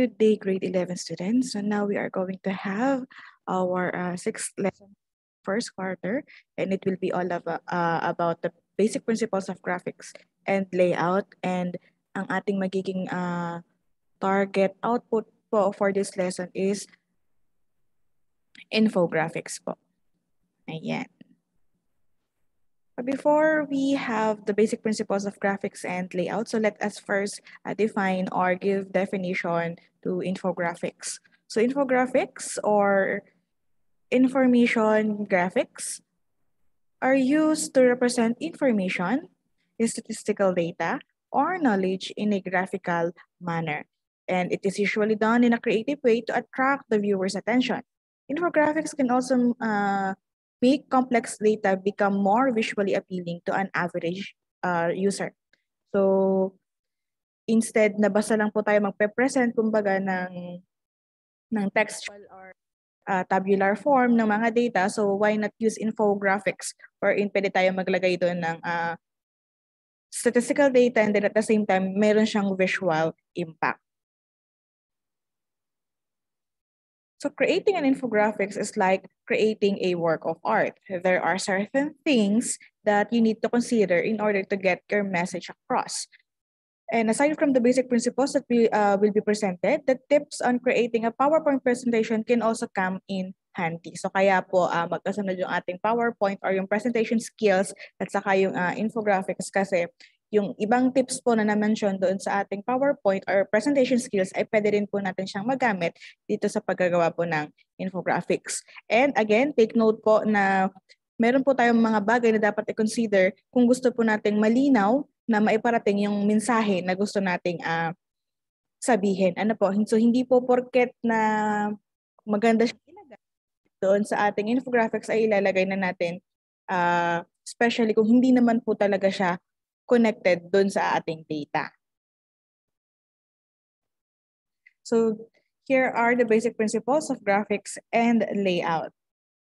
Good day, grade 11 students. So now we are going to have our sixth lesson, first quarter, and it will be all about the basic principles of graphics and layout. And ang ating magiging target output po for this lesson is infographics po. Ayan. But before we have the basic principles of graphics and layout, so let us first define or give definition to infographics. So infographics or information graphics are used to represent information, statistical data, or knowledge in a graphical manner. And it is usually done in a creative way to attract the viewer's attention. Infographics can also make complex data become more visually appealing to an average user. So, instead na basta lang po tayo magpe-present kumbaga ng textual or tabular form ng mga data, so why not use infographics wherein pwede tayo maglagay doon ng statistical data and then at the same time, meron siyang visual impact. So creating an infographics is like creating a work of art. There are certain things that you need to consider in order to get your message across. And aside from the basic principles that will be presented, the tips on creating a PowerPoint presentation can also come in handy. So kaya po magkasunod yung ating PowerPoint or yung presentation skills at saka yung infographics kasi yung ibang tips po na na-mention doon sa ating PowerPoint or presentation skills ay pwede rin po natin siyang magamit dito sa paggagawa po ng infographics. And again, take note po na meron po tayong mga bagay na dapat i-consider kung gusto po nating malinaw na maiparating yung mensahe na gusto nating sabihin. Ano po? So hindi po porket na maganda siya ilagay doon sa ating infographics ay ilalagay na natin especially kung hindi naman po talaga siya connected doon sa ating data. So here are the basic principles of graphics and layout.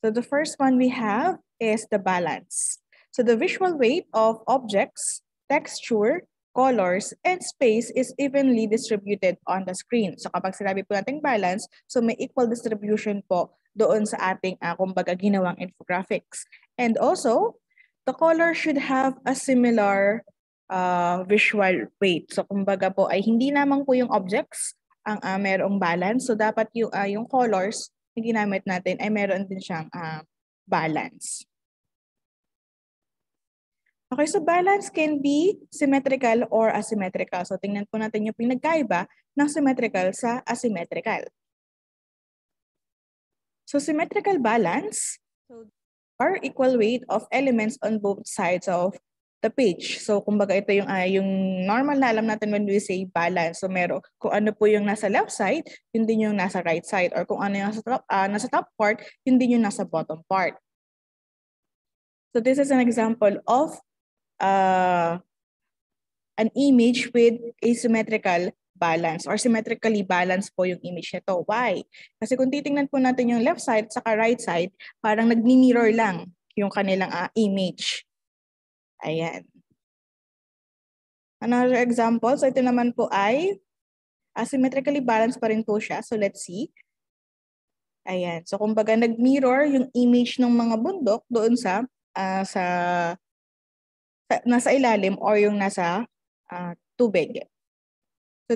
So the first one we have is the balance. So the visual weight of objects, texture, colors, and space is evenly distributed on the screen. So kapag sinabi po natin balance, so may equal distribution po doon sa ating kumbaga ginawang infographics. And also, the color should have a similar visual weight. So kumbaga po ay hindi lamang po yung objects ang merong balance. So dapat yung colors na ginamit natin ay meron din siyang balance. Okay, so balance can be symmetrical or asymmetrical. So tingnan po natin yung pinagkaiba ng symmetrical sa asymmetrical. So symmetrical balance are equal weight of elements on both sides of the page. So kumbaga ito yung normal na alam natin when we say balance. So meron kung ano po yung nasa left side, yun din yung nasa right side. Or kung ano yung nasa top part, yun din yung nasa bottom part. So this is an example of an image with asymmetrical balance or symmetrically balanced po yung image nito. Why? Kasi kung titingnan po natin yung left side at saka right side, parang nagmi-mirror lang yung kanilang image. Ayan. Another example, so ito naman po ay asymmetrically balanced pa rin po siya. So let's see. Ayan. So kumbaga nag-mirror yung image ng mga bundok doon sa nasa ilalim or yung nasa tubig. So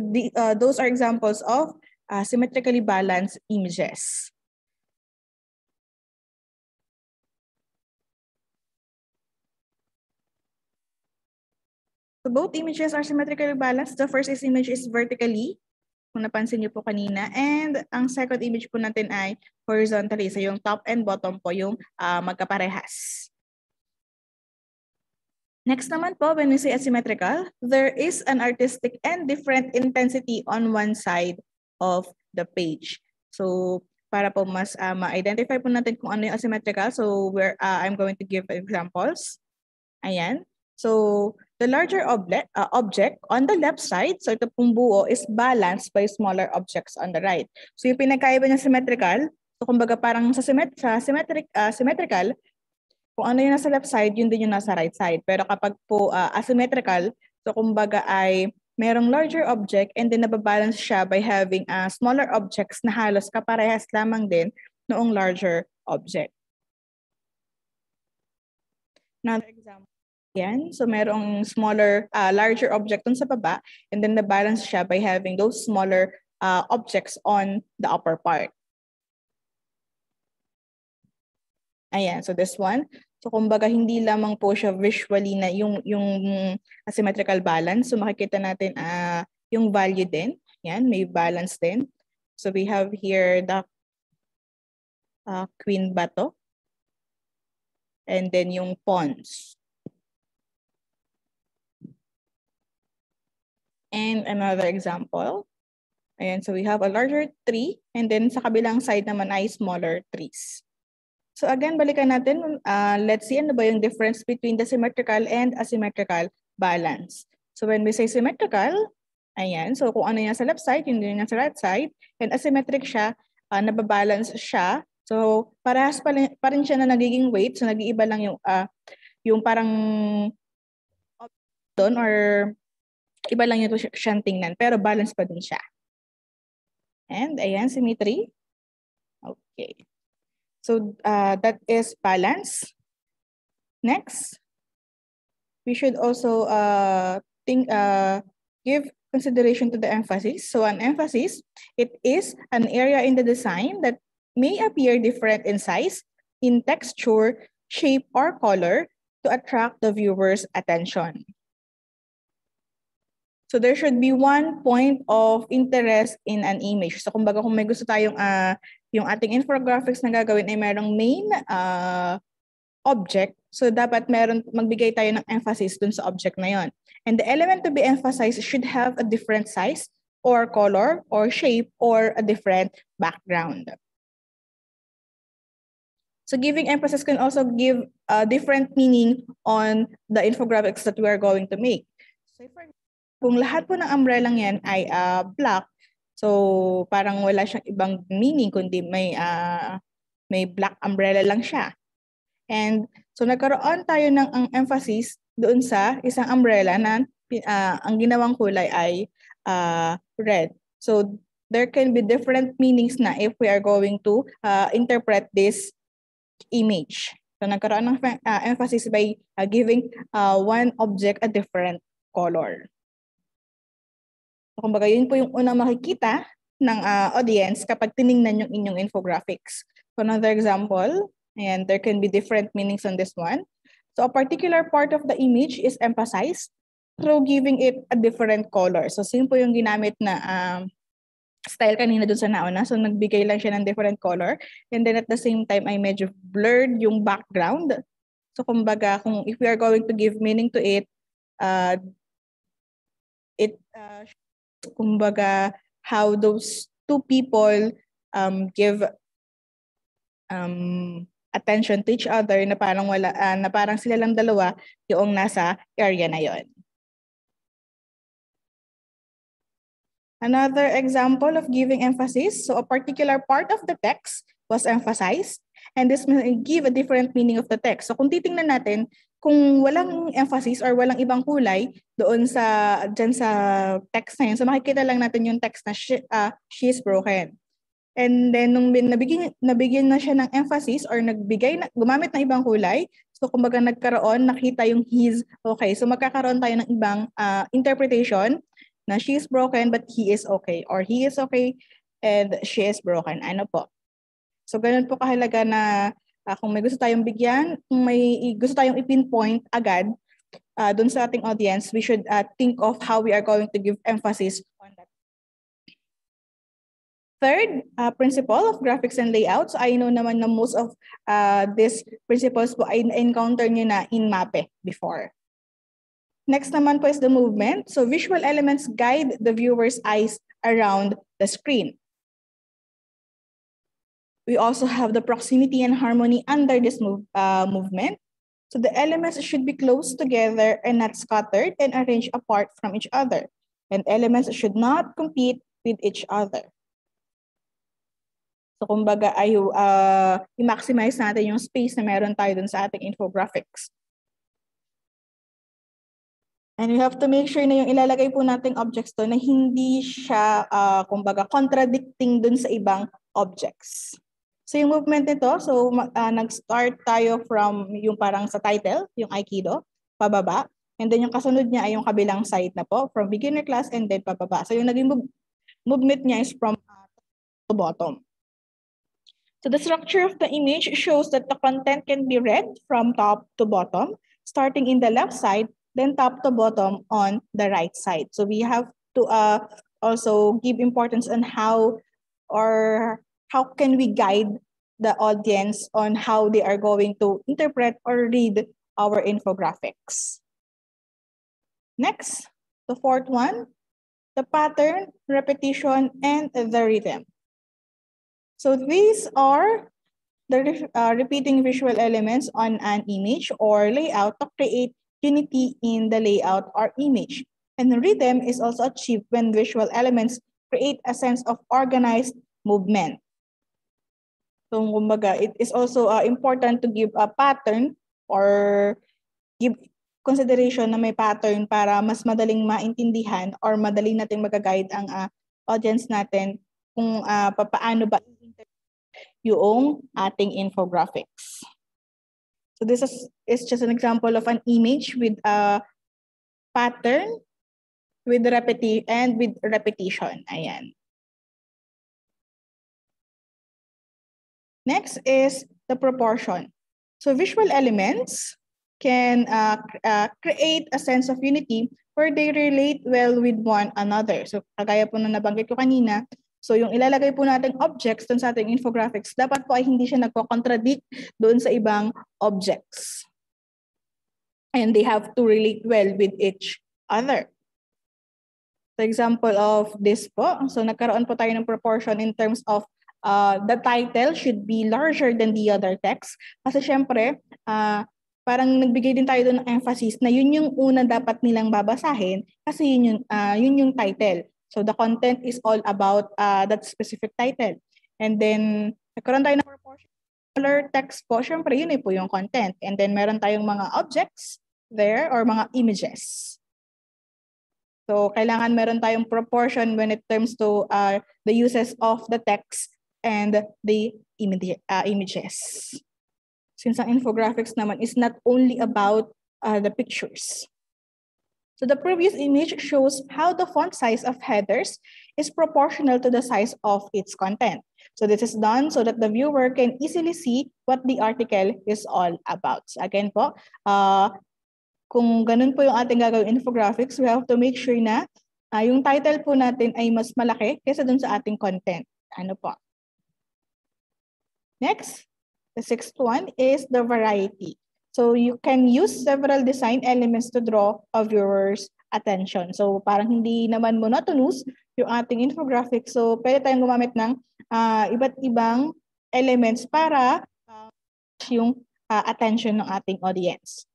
those are examples of symmetrically balanced images. So both images are symmetrically balanced. The first image is vertically, kung napansin niyo po kanina. And ang second image po natin ay horizontally. So yung top and bottom po yung magkaparehas. Next naman po, when we say asymmetrical, there is an artistic and different intensity on one side of the page. So para po mas ma-identify po natin kung ano yung asymmetrical, so I'm going to give examples. Ayan. So the larger object on the left side, so ito pong buo, is balanced by smaller objects on the right. So yung pinagkaiba ng symmetrical, so kumbaga parang sa symmetrical, kung ano yung nasa left side, yun din yung nasa right side. Pero kapag po asymmetrical, so kumbaga ay merong larger object and then nababalance siya by having smaller objects na halos kaparehas lamang din noong larger object. Another example. Yan. So merong smaller, larger object dun sa baba and then nabalance siya by having those smaller objects on the upper part. Ayan, so this one. So kumbaga hindi lamang po siya visually na yung asymmetrical balance. So makikita natin yung value din. Yan, may balance din. So we have here the queen bato. And then yung pawns. And another example. Ayan, so we have a larger tree and then sa kabilang side naman ay smaller trees. So again, balikan natin. Let's see ano ba yung difference between the symmetrical and asymmetrical balance. So when we say symmetrical, ayan, so kung ano yan sa left side, yun din yan sa right side. And asymmetric siya, nababalance siya. So parehas pa rin siya na nagiging weight. So nag-iiba lang yung parang doon or iba lang yung siyang tingnan, pero balance pa din siya. And ayan, symmetry. Okay. So that is balance. Next, we should also give consideration to the emphasis. So an emphasis, it is an area in the design that may appear different in size, in texture, shape, or color to attract the viewer's attention. So there should be one point of interest in an image. So kumbaga kung may gusto tayong yung ating infographics na gagawin ay merong main object, so dapat magbigay tayo ng emphasis dun sa object na yon. And the element to be emphasized should have a different size or color or shape or a different background. So giving emphasis can also give a different meaning on the infographics that we are going to make. So for kung lahat po ng umbrella yan ay black, so parang wala siyang ibang meaning kundi may black umbrella lang siya. And so nagkaroon tayo ng ang emphasis doon sa isang umbrella na ang ginawang kulay ay red. So there can be different meanings na if we are going to interpret this image. So nagkaroon ng emphasis by giving one object a different color. So, kumbaga, yun po yung unang makikita ng audience kapag tiningnan yung inyong infographics. So another example, and there can be different meanings on this one. So a particular part of the image is emphasized through giving it a different color. So same po yung ginamit na style kanina dun sa nauna. So nagbigay lang siya ng different color. And then at the same time ay medyo blurred yung background. So kumbaga, if we are going to give meaning to it, kumbaga how those two people give attention to each other na parang sila lang dalawa yung nasa area na yon. Another example of giving emphasis, so a particular part of the text was emphasized and this may give a different meaning of the text. So kung titingnan natin, kung walang emphasis or walang ibang kulay doon dyan sa text na yun, so makikita lang natin yung text na she is broken. And then nung nabigyan na siya ng emphasis or gumamit ng ibang kulay, so kumbaga nakita yung he's okay. So magkakaroon tayo ng ibang interpretation na she is broken but he is okay, or he is okay and she is broken. Ano po? So ganun po kahalaga na kung may gusto tayong bigyan, kung may gusto tayong ipinpoint agad dun sa ating audience, we should think of how we are going to give emphasis on that. Third principle of graphics and layouts, I know naman na most of these principles po ay encounter nyo na in MAPE before. Next naman po is the movement. So visual elements guide the viewer's eyes around the screen. We also have the proximity and harmony under this movement. So the elements should be close together and not scattered and arranged apart from each other. And elements should not compete with each other. So kumbaga ay i-maximize natin yung space na meron tayo dun sa ating infographics. And we have to make sure na yung ilalagay po nating objects to na hindi siya, kumbaga, contradicting dun sa ibang objects. So yung movement nito, so nag-start tayo from yung parang sa title, yung Aikido, pababa. And then yung kasunod niya ay yung kabilang side na po, from beginner class and then pababa. So yung naging movement niya is from to bottom. So the structure of the image shows that the content can be read from top to bottom, starting in the left side, then top to bottom on the right side. So we have to also give importance on how can we guide the audience on how they are going to interpret or read our infographics. Next, the fourth one, the pattern, repetition, and the rhythm. So these are the repeating visual elements on an image or layout to create unity in the layout or image. And the rhythm is also achieved when visual elements create a sense of organized movement. So, kumbaga, it is also important to give a pattern or give consideration na may pattern para mas madaling maintindihan or madaling nating magaguide ang audience natin kung paano ba yung ating infographics. So this is just an example of an image with a pattern with repetition. Ayan. Next is the proportion. So visual elements can create a sense of unity where they relate well with one another. So kagaya po na nabanggit ko kanina, so yung ilalagay po nating objects dun sa ating infographics, dapat po ay hindi siya nagko-contradict doon sa ibang objects. And they have to relate well with each other. For example of this po, so nagkaroon po tayo ng proportion in terms of the title should be larger than the other text. Kasi syempre, parang nagbigay din tayo doon ng emphasis na yun yung unang dapat nilang babasahin kasi yun yung title. So the content is all about that specific title. And then, nagkaroon tayo ng proportion. Smaller text po, syempre yun po yung content. And then meron tayong mga objects there or mga images. So kailangan meron tayong proportion when it comes to the uses of the text and the images. Since ang infographics naman is not only about the pictures. So the previous image shows how the font size of headers is proportional to the size of its content. So this is done so that the viewer can easily see what the article is all about. So again po, kung ganun po yung ating gagawin infographics, we have to make sure na yung title po natin ay mas malaki kaysa dun sa ating content. Ano po? Next, the sixth one is the variety. So you can use several design elements to draw a viewer's attention. So parang hindi naman monotonous yung ating infographic. So pwede tayong gumamit ng iba't ibang elements para yung attention ng ating audience.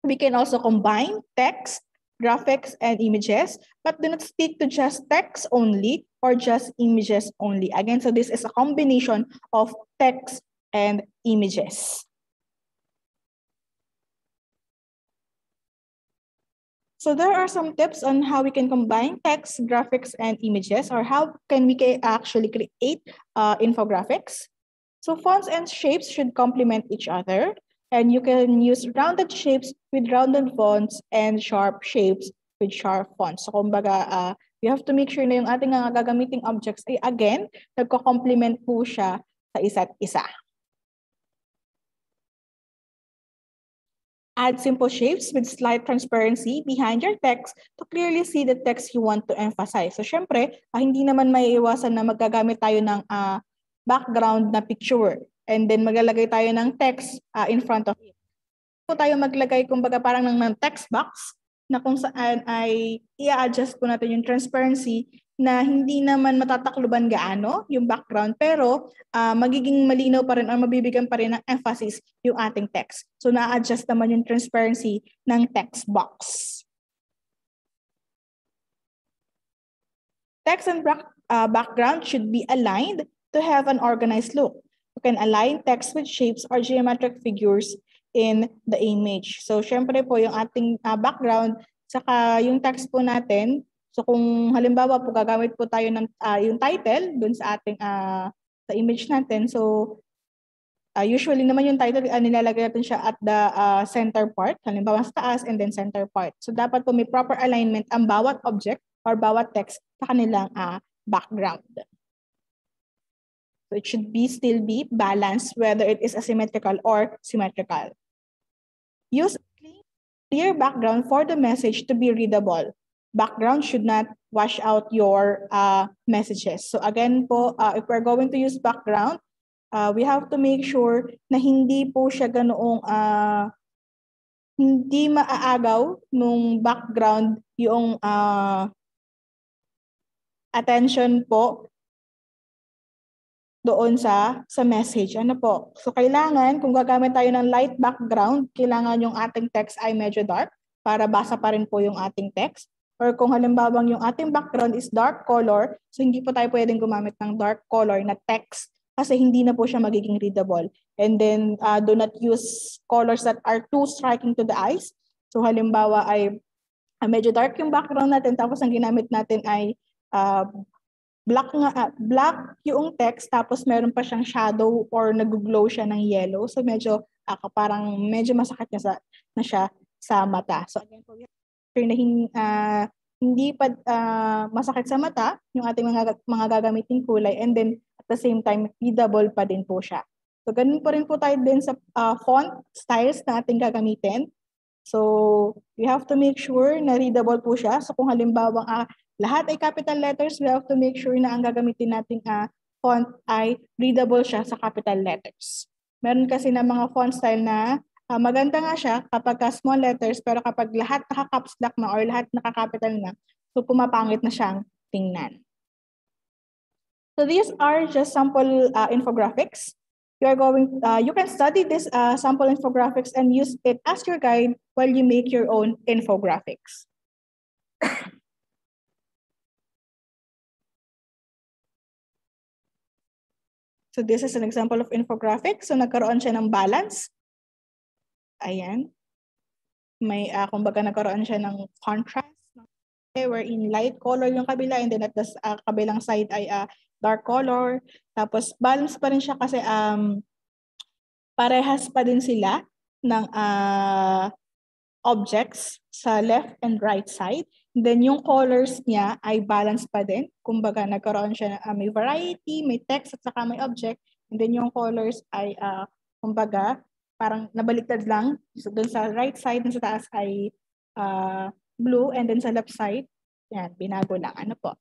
We can also combine text, graphics, and images, but do not stick to just text only or just images only. Again, so this is a combination of text and images. So there are some tips on how we can combine text, graphics, and images, or how can we actually create infographics. So fonts and shapes should complement each other. And you can use rounded shapes with rounded fonts and sharp shapes with sharp fonts. So kumbaga, you have to make sure na yung ating gagamiting objects ay again, nagko-complement po siya sa isa't isa. Add simple shapes with slight transparency behind your text to clearly see the text you want to emphasize. So syempre, hindi naman maiiwasan na magagamit tayo ng background na picture. And then maglalagay tayo ng text in front of it. Po tayo maglagay kumbaga parang ng text box na kung saan ay i-adjust po natin yung transparency na hindi naman matatakluban gaano yung background pero magiging malinaw pa rin or mabibigyan pa rin ng emphasis yung ating text. So na-adjust naman yung transparency ng text box. Text and background should be aligned to have an organized look. You can align text with shapes or geometric figures in the image. So, syempre po, yung ating background, Saka yung text po natin, so kung halimbawa po gagamit po tayo ng yung title dun sa ating sa image natin, so usually naman yung title, nilalagay natin siya at the center part, halimbawa sa taas and then center part. So dapat po may proper alignment ang bawat object or bawat text sa kanilang background. So it should still be balanced whether it is asymmetrical or symmetrical. Use clear background for the message to be readable. Background should not wash out your messages. So again po, if we're going to use background, we have to make sure na hindi po siya ganoong hindi maaagaw nung background yung attention po doon sa message. Ano po? So kailangan, kung gagamit tayo ng light background, kailangan yung ating text ay medyo dark para basa pa rin po yung ating text. Or kung halimbawa yung ating background is dark color, so hindi po tayo pwedeng gumamit ng dark color na text kasi hindi na po siya magiging readable. And then do not use colors that are too striking to the eyes. So halimbawa ay medyo dark yung background natin tapos ang ginamit natin ay black yung text tapos meron pa siyang shadow or nag-glow siya ng yellow. So medyo parang medyo masakit na siya sa mata. So again, hindi pa masakit sa mata yung ating mga gagamiting kulay and then at the same time readable pa din po siya. So ganun po rin po tayo din sa font styles na ating gagamitin. So we have to make sure na readable po siya. So kung halimbawa lahat ay capital letters, we have to make sure na ang gagamitin nating font ay readable siya sa capital letters. Meron kasi na mga font style na maganda nga siya kapag small letters, pero kapag lahat naka-caps lock na or lahat naka-capital na, so pumapangit na siyang tingnan. So these are just sample infographics. You can study this sample infographics and use it as your guide while you make your own infographics. So this is an example of infographic. So nagkaroon siya ng balance. Ayan. May, kumbaga nagkaroon siya ng contrast. Wherein light color yung kabila and then at the kabilang side ay dark color. Tapos balance pa rin siya kasi parehas pa din sila ng objects sa left and right side. And then yung colors niya ay balance pa din. Kumbaga nagkaroon siya may variety, may text at saka may object. And then yung colors ay kumbaga parang nabaliktad lang. So dun sa right side, dun sa taas ay blue and then sa left side, yan, binago lang. Ano po?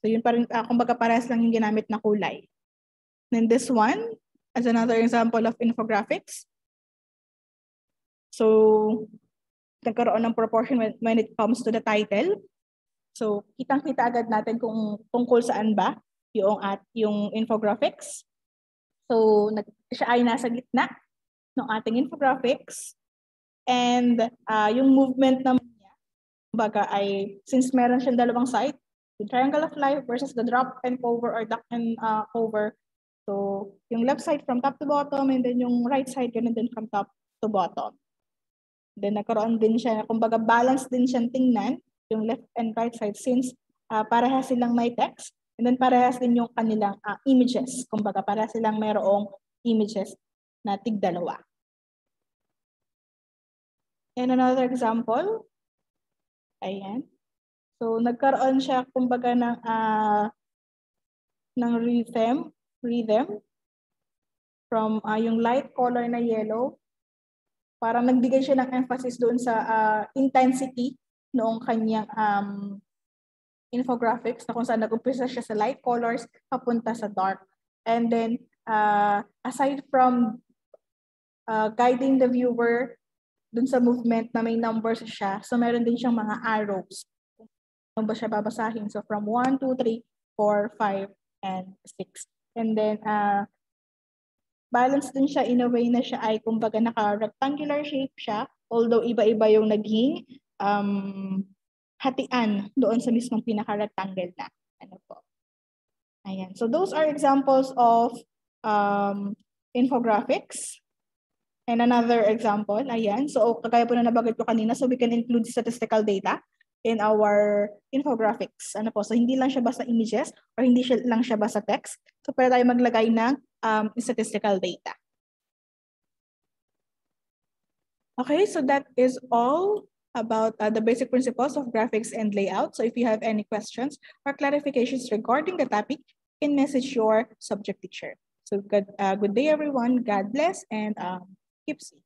So yun pa rin, kumbaga parehas lang yung ginamit na kulay. Then this one, as another example of infographics. So, nagkaroon ng proportion when it comes to the title. So, kitang-kita agad natin kung tungkol saan ba yung infographics. So, siya ay nasa gitna ng ating infographics. And yung movement naman niya, kumbaga ay, since meron siyang dalawang side, the triangle of life versus the drop and cover or duck and cover. So, yung left side from top to bottom and then yung right side ganun din from top to bottom. Then nagkaroon din siya, kumbaga balance din siyang tingnan, yung left and right side since parehas silang may text and then parehas din yung kanilang images. Kumbaga parehas silang mayroong images na tigdalawa. And another example, ayan. So nagkaroon siya kumbaga ng rhythm from yung light color na yellow. Parang nagbigay siya ng emphasis doon sa intensity noong kanyang infographics na kung saan nag-umpisa siya sa light colors papunta sa dark. And then aside from guiding the viewer doon sa movement na may numbers siya, so meron din siyang mga arrows. Ano ba siya babasahin? So from 1, 2, 3, 4, 5, and 6. And then balance din siya in a way na siya ay kumbaga naka-rectangular shape siya, although iba-iba yung naging hatian doon sa mismong pinaka-rectangle na. Ano po. Ayan. So those are examples of infographics. And another example, ayan. So, kagaya po na nabanggit ko kanina, so we can include statistical data in our infographics. Ano po, so hindi lang siya basta images or hindi lang siya basta text. So, pwede tayo maglagay ng statistical data. Okay, so that is all about the basic principles of graphics and layout. So if you have any questions or clarifications regarding the topic, you can message your subject teacher. So good day, everyone. God bless and keep safe.